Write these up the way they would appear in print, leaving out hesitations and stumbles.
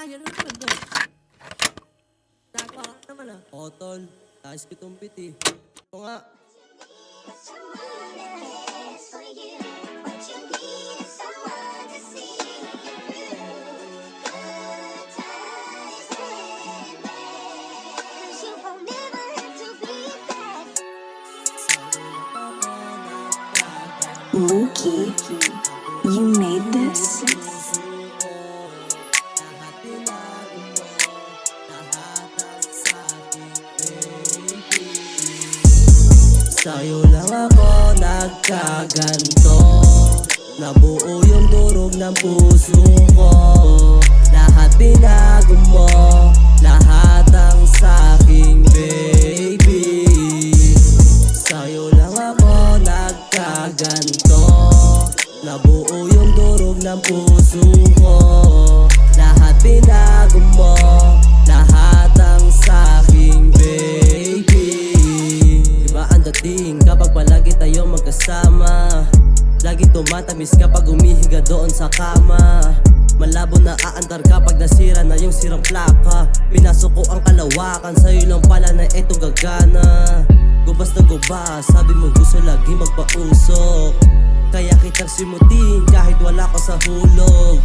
kaya naman doon. Nagawa ka naman Otol, taas kitong piti. Ito nga. Mookie, you made this? Sa'yo lang ako nagkaganto. Nabuo yung durog ng puso ko. Lahat binago mo, lahat ang sa'king baby. Sa'yo lang ako nagkaganto. Nabuo yung durog ng puso ko. Lahat binago mo, lahat ang sa'king baby. Iba ang dating kapag palagi tayo magkasama. Lagi tumatamis kapag umihiga doon sa kama. Malabo na aandar kapag nasira na yung sirang plaka. Pinasok ko ang kalawakan, sa'yo lang pala na eto gagana. Gubas na gubas, sabi mo gusto lagi magpausok. Kaya kitang simutin kahit wala ko sa hulog.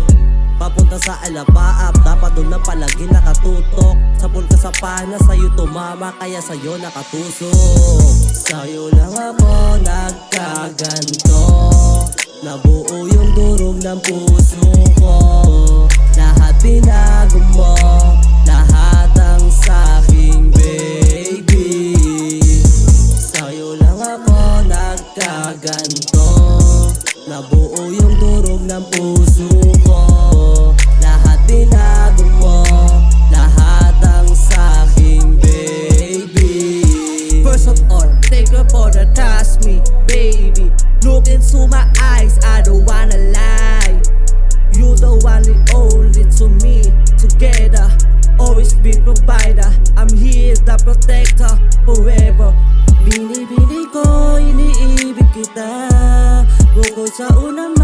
Papunta sa alapaap, dapat doon na palagi nakatutok. Sapol ka sa pana, sa'yo tumama, kaya sa'yo nakatusok. Sa'yo lang ako nagkaganto. Nabuo yung durog ng puso ko. Lahat binago mo, lahat ang sa'king baby. Sa'yo lang ako nagkaganto. Nabuo yung durog ng puso ko. Lahat binago mo, lahat ang sa'king baby. First of all, thank you for the trust me, baby. Look into my eyes, I don't wanna lie. You the one and only to me. Together, always be provider. I'm here, the protector, forever. Binibini ko, iniibig kita. Bukod sa unang